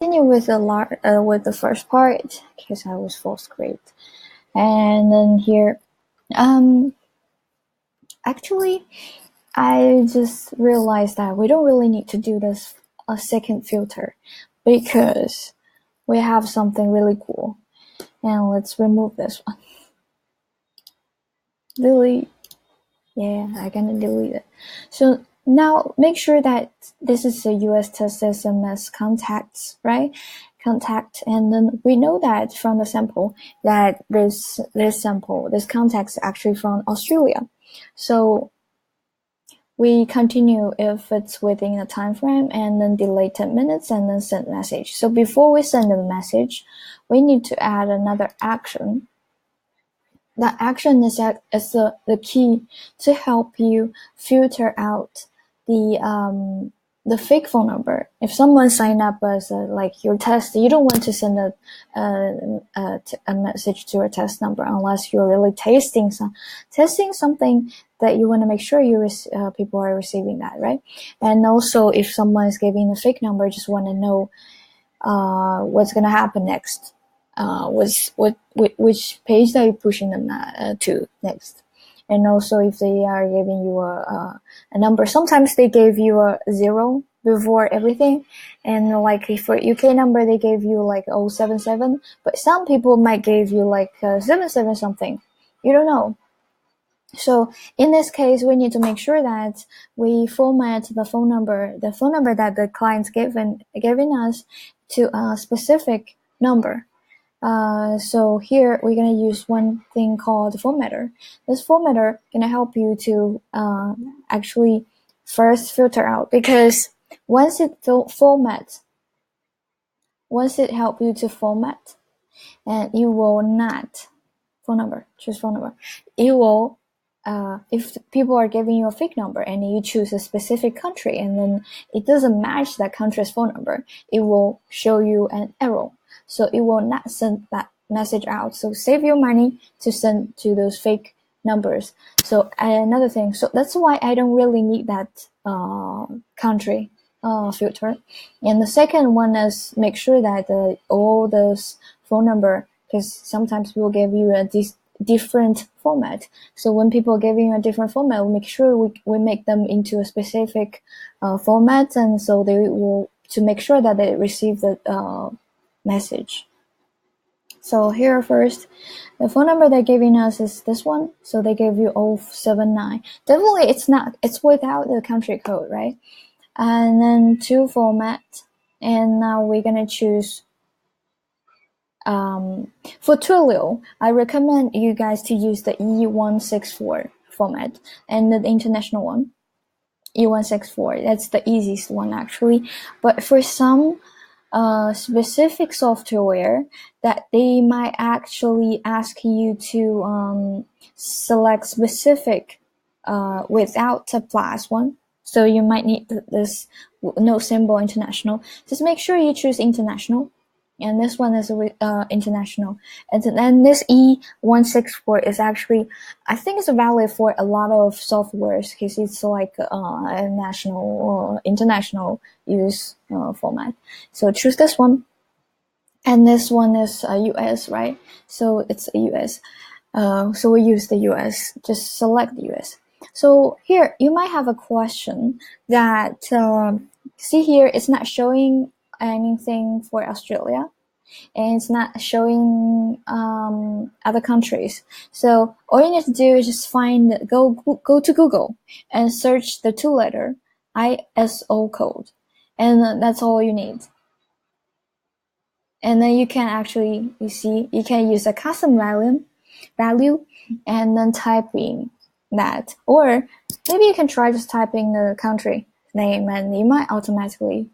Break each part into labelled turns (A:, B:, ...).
A: Continue with the first part because I was fourth grade, and then here, actually, I just realized that we don't really need to do this a second filter because we have something really cool. And let's remove this one. Delete. Yeah, I'm gonna delete it. So now make sure that this is a US test SMS contacts, right? Contact, and then we know that from the sample that this contact is actually from Australia. So we continue if it's within a time frame, and then delay 10 minutes and then send message. So before we send the message, we need to add another action. That action is the key to help you filter out the fake phone number. If someone signed up as like your test, you don't want to send a message to a test number unless you're really testing something that you want to make sure people are receiving that, right? And also, if someone is giving a fake number, just want to know what's gonna happen next. Which page are you pushing them to next? And also, if they are giving you a number, sometimes they gave you a 0 before everything, and like for UK number they gave you like 077, but some people might give you like 77 something. You don't know. So in this case, we need to make sure that we format the phone number that the client's giving us to a specific number. So here we're gonna use one thing called formatter. This formatter gonna help you to actually first filter out, because once it help you to format, and you will not choose phone number. You will if people are giving you a fake number and you choose a specific country and then it doesn't match that country's phone number, it will show you an error. So it will not send that message out. So save your money to send to those fake numbers. So another thing, so that's why I don't really need that country filter. And the second one is make sure that all those phone number, because sometimes we will give you a different format. So when people are giving a different format, we make sure we make them into a specific format, and so they will, to make sure that they receive the message. So here first, the phone number they're giving us is this one. So they gave you 079. Definitely it's without the country code, right? And then to format, and now we're gonna choose for Twilio, I recommend you guys to use the E164 format, and the international one, E164. That's the easiest one actually. But for some specific software, that they might actually ask you to select specific without a plus one. So you might need this no symbol international. Just make sure you choose international. And this one is international. And then this E164 is actually, I think it's valid for a lot of softwares because it's like a national or international use format. So choose this one. And this one is US, right? So it's a US. So we use the US. Just select the US. So here, you might have a question that, see here, it's not showing anything for Australia, and it's not showing other countries. So all you need to do is just go to Google and search the 2-letter ISO code, and that's all you need. And then you can actually, you can use a custom value and then type in that, or maybe you can try just typing the country name, and you might automatically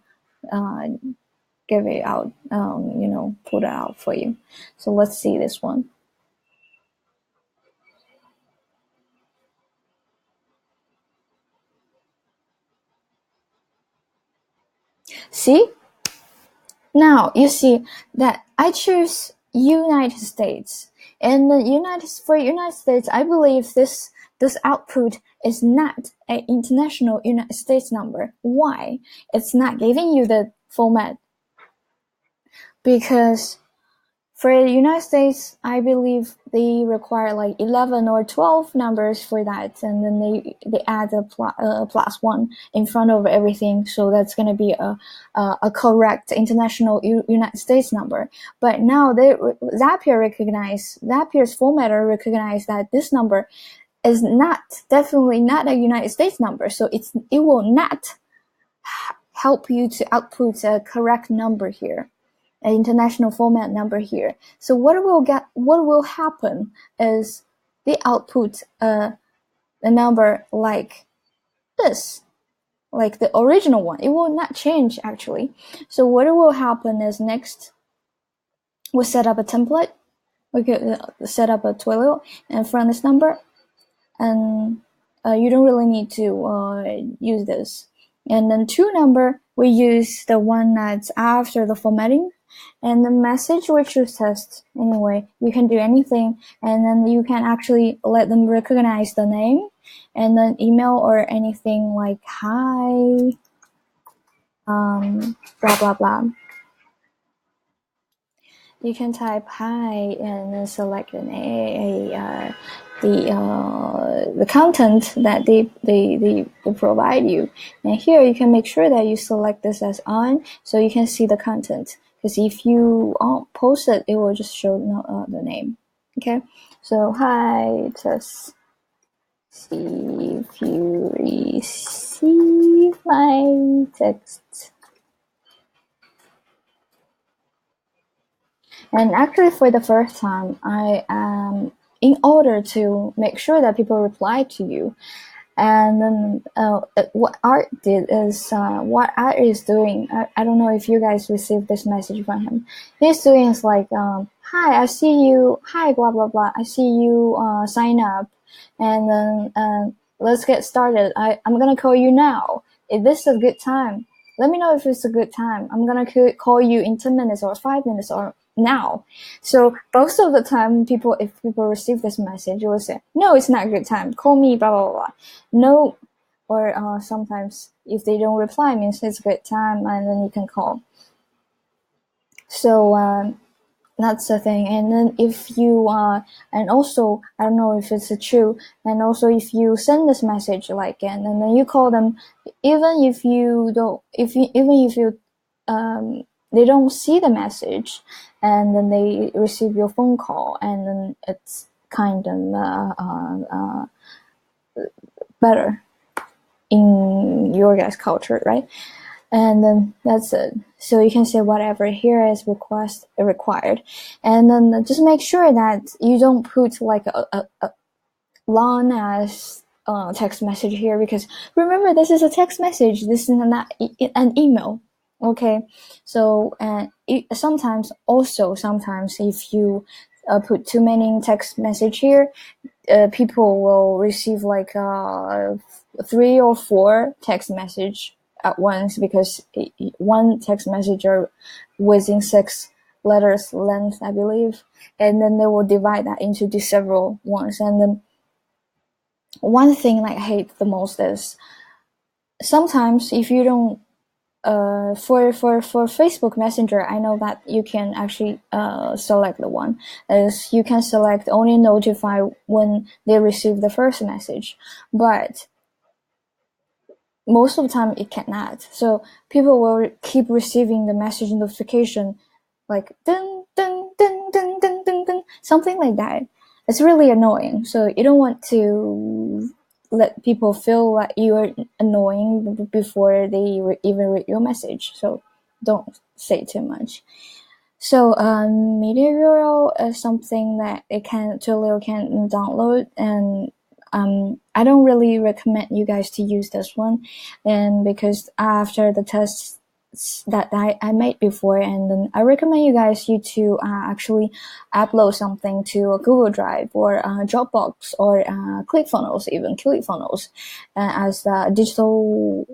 A: give it out, put it out for you. So let's see this one. See? Now you see that I choose United States, and for United States, I believe this output is not an international United States number. Why? It's not giving you the format. because for the United States, I believe they require like 11 or 12 numbers for that, and then they add a plus one in front of everything, so that's going to be a correct international United States number. But now Zapier's formatter recognize that this number is definitely not a United States number, so it will not help you to output a correct number here, an international format number here. So what will happen is they output a number like this, like the original one. It will not change actually. So what will happen is next we'll set up a template. We could set up a tutorial and from this number, and you don't really need to use this. And then to number, we use the one that's after the formatting, and the message we choose test. Anyway, you can do anything, and then you can actually let them recognize the name, and then email or anything like hi, blah blah blah. You can type hi and then select the content that they provide you. And here you can make sure that you select this as on, so you can see the content. Because if you post it, it will just show the name. Okay, so hi, just see if you receive my text. And actually, for the first time, in order to make sure that people reply to you, and then what Art did is, what Art is doing, I don't know if you guys received this message from him. He's doing is like, hi, I see you, hi, blah, blah, blah, I see you sign up, and then let's get started. I'm gonna call you now. Is this a good time? Let me know if it's a good time. I'm gonna call you in 10 minutes or 5 minutes or now. So most of the time, if people receive this message, they will say, no, it's not a good time. Call me, blah, blah, blah. No, or sometimes if they don't reply, means it's a good time, and then you can call. So that's the thing. And then if you and also I don't know if it's true, and also if you send this message like, and then you call them, even if you they don't see the message, and then they receive your phone call, and then it's kind of better in your guys' culture, right? And then that's it. So you can say whatever here is required, and then just make sure that you don't put like a long ass text message here, because remember, this is a text message. This is not an email. Okay, so sometimes if you put too many text message here, people will receive like 3 or 4 text message at once, because one text message are within 6 letters length, I believe, and then they will divide that into the several ones. And then one thing I hate the most is sometimes if you don't for Facebook Messenger, I know that you can actually select the one, as you can select only notify when they receive the first message, but most of the time it cannot. So people will keep receiving the message notification like ding ding ding ding ding ding ding, something like that. It's really annoying. So you don't want to let people feel like you're annoying before they even read your message. So don't say too much. So media URL is something that Twilio can download, and I don't really recommend you guys to use this one, and because after the tests that I made before, and then I recommend you to actually upload something to a Google Drive or Dropbox or ClickFunnels, even ClickFunnels, as the digital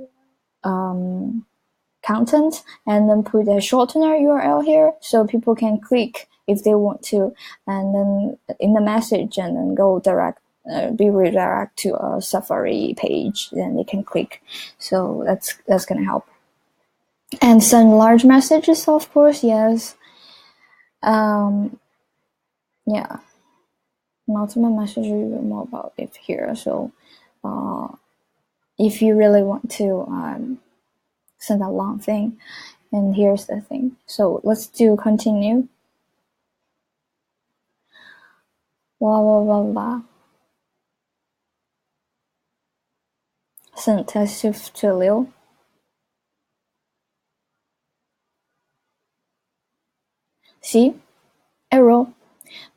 A: content, and then put a shortener URL here so people can click if they want to, and then in the message, and then go be redirect to a Safari page, then they can click. So that's gonna help. And send large messages, of course, yes. Yeah, multiple message more about it here. So if you really want to send a long thing, and here's the thing. So let's do continue. Blah blah blah blah. Send test to Liu. See? Error.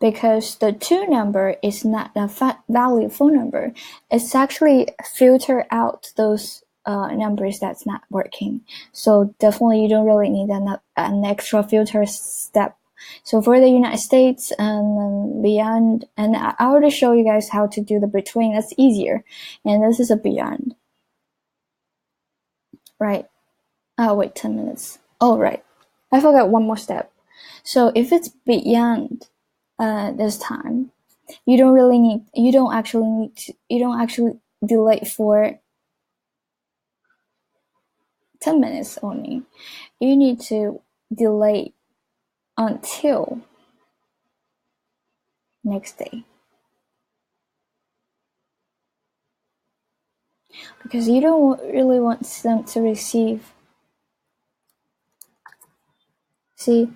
A: Because the 2 number is not a valid phone number. It's actually filter out those numbers that's not working. So definitely you don't really need an extra filter step. So for the United States and beyond, and I already show you guys how to do the between. That's easier. And this is a beyond. Right. Oh, wait, 10 minutes. Oh, right. I forgot one more step. So if it's beyond this time, you don't actually delay for 10 minutes only. You need to delay until next day. Because you don't really want them to receive. See?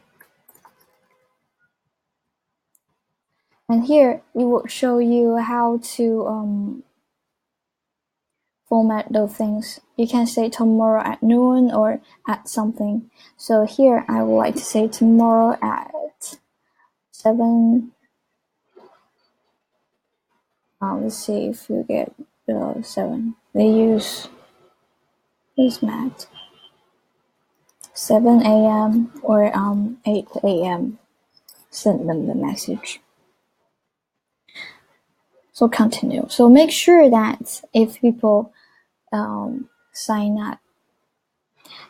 A: And here, we will show you how to format those things. You can say tomorrow at noon or at something. So here, I would like to say tomorrow at 7. Let's see if you get 7. They use math. 7 a.m. or 8 a.m. Send them the message. So continue. So make sure that if people sign up.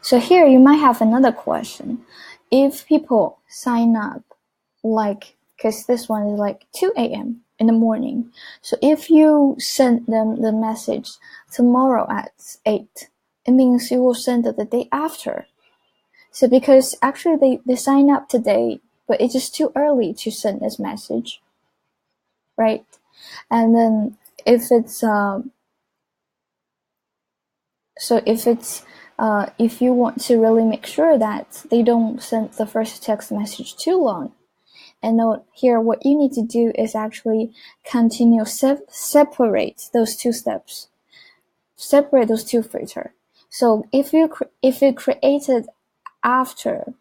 A: So here you might have another question. If people sign up because this one is like 2 a.m. in the morning. So if you send them the message tomorrow at 8, it means you will send it the day after. So because actually they sign up today, but it's just too early to send this message, right? And then if it's if you want to really make sure that they don't send the first text message too long, and note here what you need to do is actually continue separate those two steps, separate those two filters. So if you created after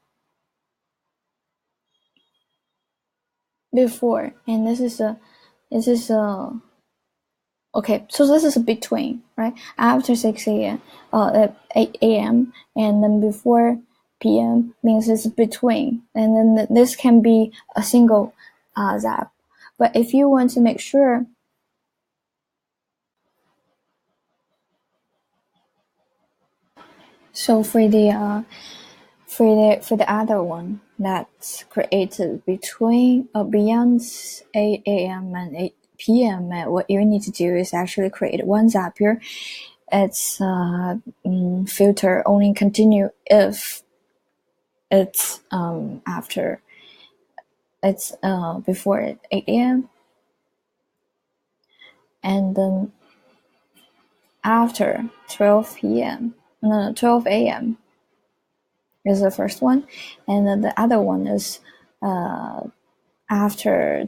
A: before, and this is okay, so this is a between, right? After 6 a.m., 8 a.m., and then before p.m. means it's between, and then this can be a single zap. But if you want to make sure, so for the other one that's created between beyond 8 a.m. and 8 p.m., what you need to do is actually create one Zapier. It's filter only continue if it's after it's before 8 a.m. and then after 12 p.m. No, 12 a.m. is the first one, and then the other one is after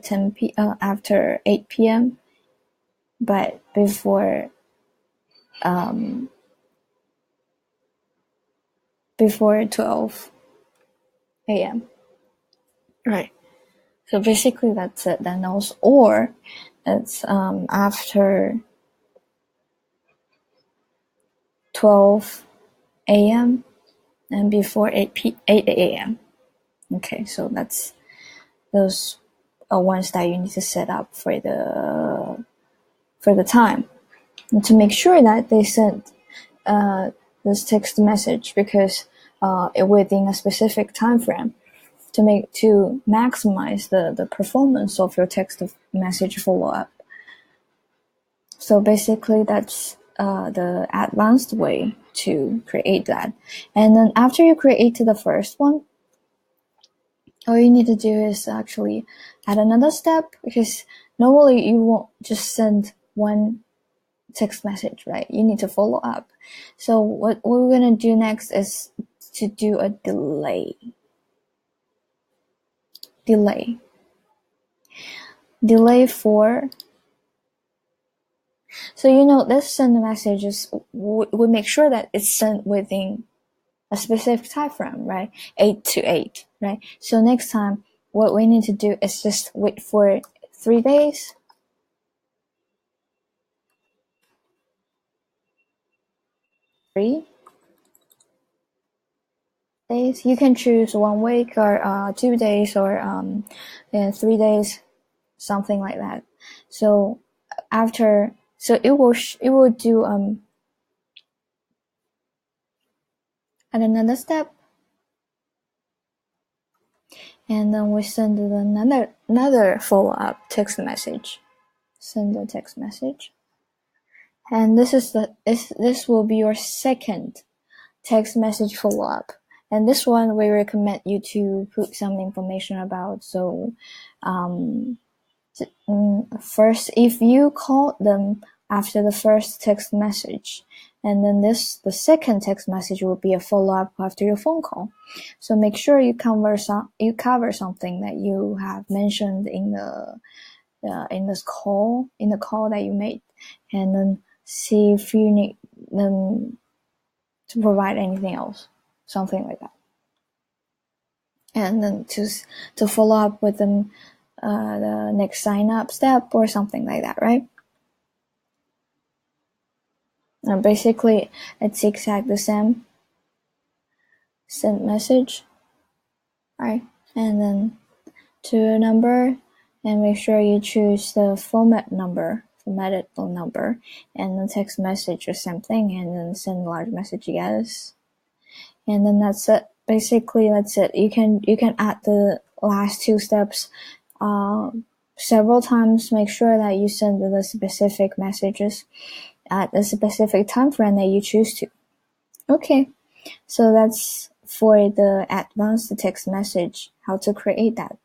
A: 8 p.m. but before 12 a.m. Right. So basically that's it. Then also, or it's after 12 a.m. and before 8 a.m. Okay, so that's those are ones that you need to set up for the time, and to make sure that they send this text message because within a specific time frame to maximize the performance of your text message follow-up. So basically that's the advanced way to create that. And then after you create the first one, all you need to do is actually add another step, because normally you won't just send one text message, right? You need to follow up. So what we're gonna do next is to do a delay. Delay for, so this send messages, we make sure that it's sent within a specific time frame, right? 8 to 8, right? So next time, what we need to do is just wait for 3 days. 3 days. You can choose 1 week or 2 days or 3 days, something like that. So after, so it will do at another step, and then we send another follow-up text message. Send a text message, and this will be your second text message follow-up. And this one we recommend you to put some information about. So first, if you call them after the first text message, and then the second text message will be a follow-up after your phone call. So make sure you cover something that you have mentioned in the call that you made, and then see if you need them to provide anything else, something like that. And then to follow up with them, the next sign up step or something like that, right? And basically, it's exactly the same. Send message, right? And then to a number, and make sure you choose the formatted number, and the text message or something, and then send large message, yes. And then that's it. Basically, that's it. You can add the last 2 steps several times. Make sure that you send the specific messages at the specific time frame that you choose to. Okay, so that's for the advanced text message, how to create that.